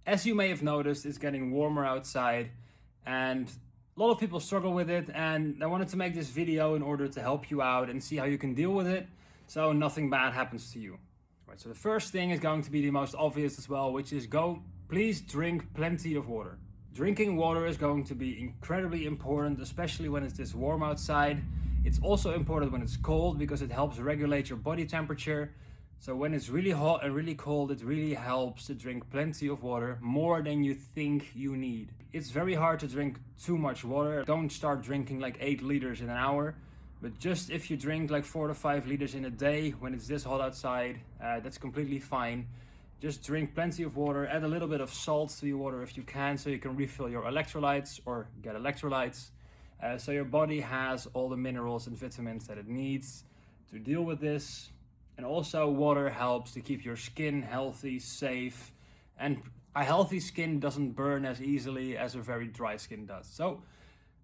As you may have noticed, it's getting warmer outside and a lot of people struggle with it, and I wanted to make this video in order to help you out and see how you can deal with it so nothing bad happens to you. Right, so the first thing is going to be the most obvious as well, which is please drink plenty of water. Drinking water is going to be incredibly important, especially when it's this warm outside. It's also important when it's cold because it helps regulate your body temperature. So when it's really hot and really cold, it really helps to drink plenty of water, more than you think you need. It's very hard to drink too much water. Don't start drinking like 8 liters in an hour, but just if you drink like 4 to 5 liters in a day when it's this hot outside, that's completely fine. Just drink plenty of water, add a little bit of salt to your water if you can, so you can refill your electrolytes or get electrolytes. So your body has all the minerals and vitamins that it needs to deal with this. And also water helps to keep your skin healthy, safe, and a healthy skin doesn't burn as easily as a very dry skin does. So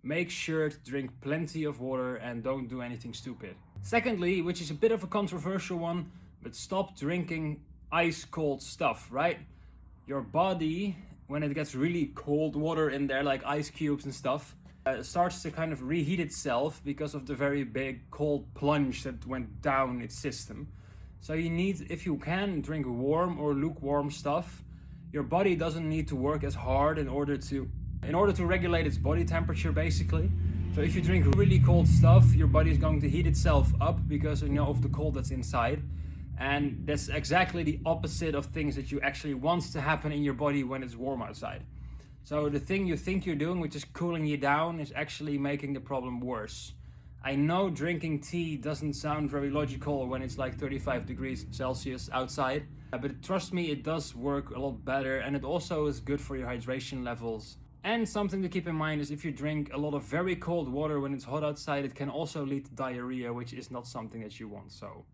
make sure to drink plenty of water and don't do anything stupid. Secondly, which is a bit of a controversial one, but stop drinking ice cold stuff, right? Your body, when it gets really cold water in there, like ice cubes and stuff, starts to kind of reheat itself because of the very big cold plunge that went down its system. So you need, if you can, drink warm or lukewarm stuff. Your body doesn't need to work as hard in order to regulate its body temperature, basically. So if you drink really cold stuff, your body is going to heat itself up because of the cold that's inside. And that's exactly the opposite of things that you actually want to happen in your body when it's warm outside. So the thing you think you're doing, which is cooling you down, is actually making the problem worse. I know drinking tea doesn't sound very logical when it's like 35 degrees Celsius outside, but trust me, it does work a lot better, and it also is good for your hydration levels. And something to keep in mind is if you drink a lot of very cold water when it's hot outside, it can also lead to diarrhea, which is not something that you want. So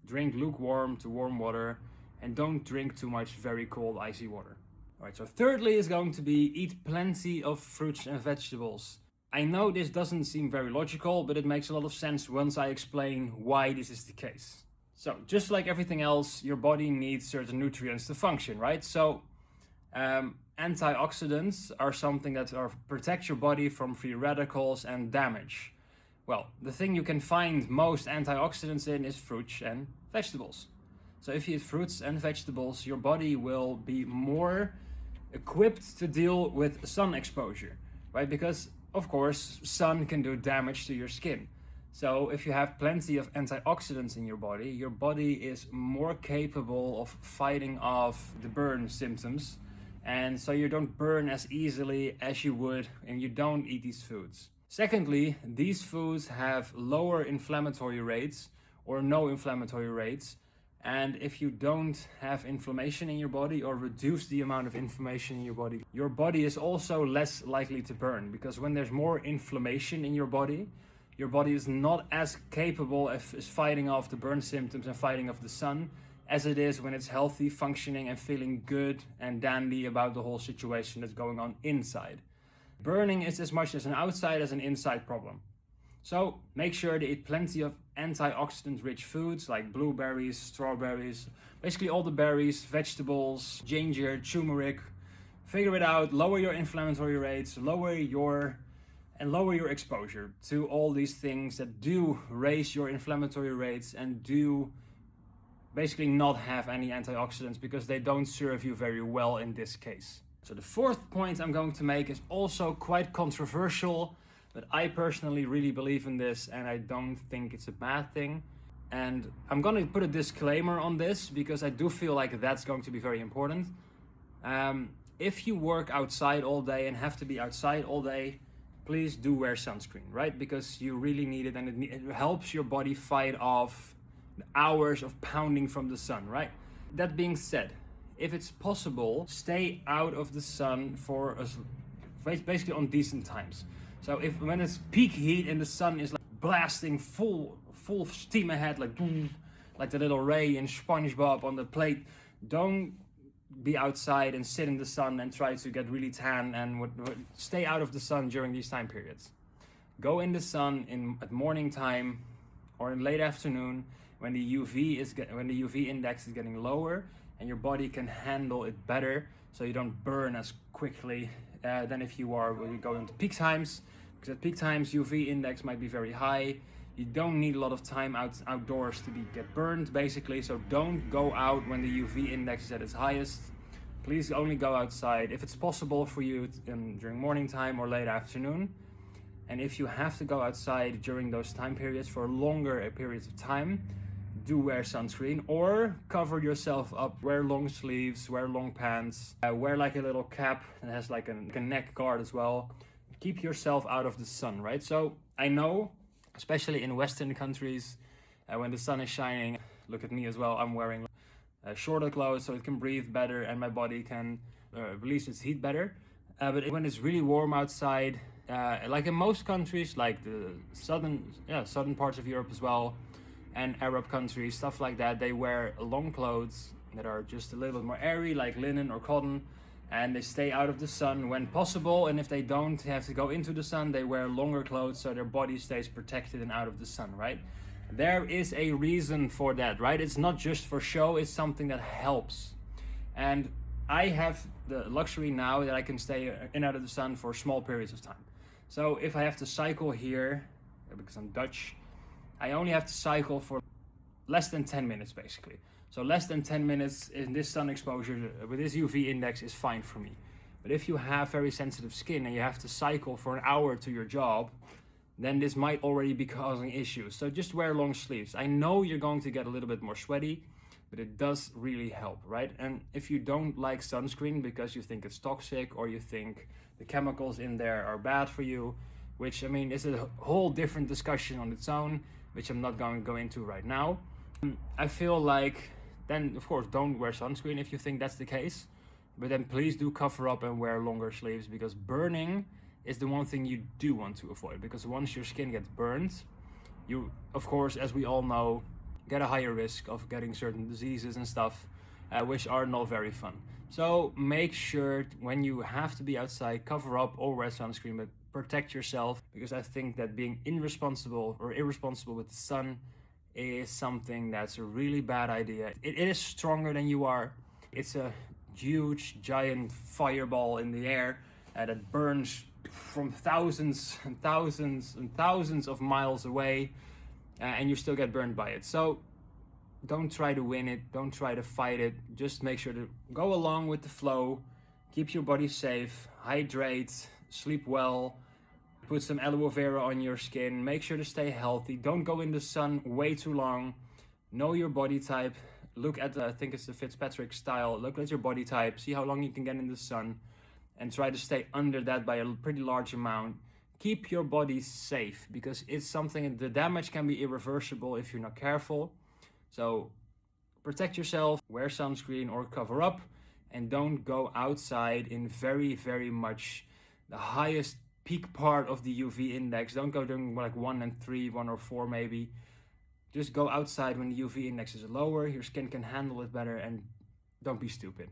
drink lukewarm to warm water and don't drink too much very cold icy water. Alright, so thirdly is going to be eat plenty of fruits and vegetables. I know this doesn't seem very logical, but it makes a lot of sense once I explain why this is the case. So just like everything else, your body needs certain nutrients to function, right? So antioxidants are something that protect your body from free radicals and damage. Well, the thing you can find most antioxidants in is fruits and vegetables. So if you eat fruits and vegetables, your body will be more equipped to deal with sun exposure, right? Because of course, sun can do damage to your skin. So if you have plenty of antioxidants in your body is more capable of fighting off the burn symptoms. And so you don't burn as easily as you would and you don't eat these foods. Secondly, these foods have lower inflammatory rates or no inflammatory rates. And if you don't have inflammation in your body or reduce the amount of inflammation in your body is also less likely to burn, because when there's more inflammation in your body is not as capable of fighting off the burn symptoms and fighting off the sun as it is when it's healthy, functioning, and feeling good and dandy about the whole situation that's going on inside. Burning is as much as an outside as an inside problem. So make sure to eat plenty of antioxidant-rich foods like blueberries, strawberries, basically all the berries, vegetables, ginger, turmeric. Figure it out, lower your inflammatory rates, lower your exposure to all these things that do raise your inflammatory rates and do basically not have any antioxidants because they don't serve you very well in this case. So the fourth point I'm going to make is also quite controversial, but I personally really believe in this and I don't think it's a bad thing. And I'm going to put a disclaimer on this because I do feel like that's going to be very important. If you work outside all day and have to be outside all day, please do wear sunscreen, right? Because you really need it, and it helps your body fight off the hours of pounding from the sun, right? That being said, if it's possible, stay out of the sun for basically on decent times. So when it's peak heat and the sun is like blasting full steam ahead, like the little Ray in SpongeBob on the plate, don't be outside and sit in the sun and try to get really tan and stay out of the sun during these time periods. Go in the sun at morning time or in late afternoon when the UV index is getting lower and your body can handle it better, so you don't burn as quickly than if you are when you go into peak times, because at peak times UV index might be very high. You don't need a lot of time outdoors to get burned, basically, so don't go out when the UV index is at its highest. Please only go outside if it's possible for you during morning time or late afternoon. And if you have to go outside during those time periods for longer periods of time, do wear sunscreen or cover yourself up. Wear long sleeves, wear long pants, wear like a little cap that has like a neck guard as well. Keep yourself out of the sun, right? So I know, especially in Western countries, when the sun is shining, look at me as well, I'm wearing shorter clothes so it can breathe better and my body can release its heat better. But when it's really warm outside, like in most countries, like the southern parts of Europe as well, and Arab countries, stuff like that, they wear long clothes that are just a little bit more airy, like linen or cotton, and they stay out of the sun when possible. And if they don't have to go into the sun, they wear longer clothes so their body stays protected and out of the sun, right? There is a reason for that, right? It's not just for show, it's something that helps. And I have the luxury now that I can stay in and out of the sun for small periods of time. So if I have to cycle here, because I'm Dutch, I only have to cycle for less than 10 minutes basically. So less than 10 minutes in this sun exposure with this UV index is fine for me. But if you have very sensitive skin and you have to cycle for an hour to your job, then this might already be causing issues. So just wear long sleeves. I know you're going to get a little bit more sweaty, but it does really help, right? And if you don't like sunscreen because you think it's toxic or you think the chemicals in there are bad for you, which I mean is a whole different discussion on its own, which I'm not going to go into right now. I feel like then of course don't wear sunscreen if you think that's the case, but then please do cover up and wear longer sleeves, because burning is the one thing you do want to avoid, because once your skin gets burned, you of course, as we all know, get a higher risk of getting certain diseases and stuff, which are not very fun. So make sure when you have to be outside, cover up or wear sunscreen, but protect yourself, because I think that being irresponsible with the sun is something that's a really bad idea. It is stronger than you are. It's a huge, giant fireball in the air that burns from thousands and thousands and thousands of miles away, and you still get burned by it. So don't try to win it, don't try to fight it, just make sure to go along with the flow, keep your body safe, hydrate, sleep well, put some aloe vera on your skin, make sure to stay healthy, don't go in the sun way too long, know your body type, look at I think it's the Fitzpatrick style, look at your body type, see how long you can get in the sun, and try to stay under that by a pretty large amount. Keep your body safe, because it's something, the damage can be irreversible if you're not careful. So protect yourself, wear sunscreen or cover up, and don't go outside in very, very much the highest peak part of the UV index. Don't go during like 1 and 3, 1 or 4 maybe. Just go outside when the UV index is lower, your skin can handle it better, and don't be stupid.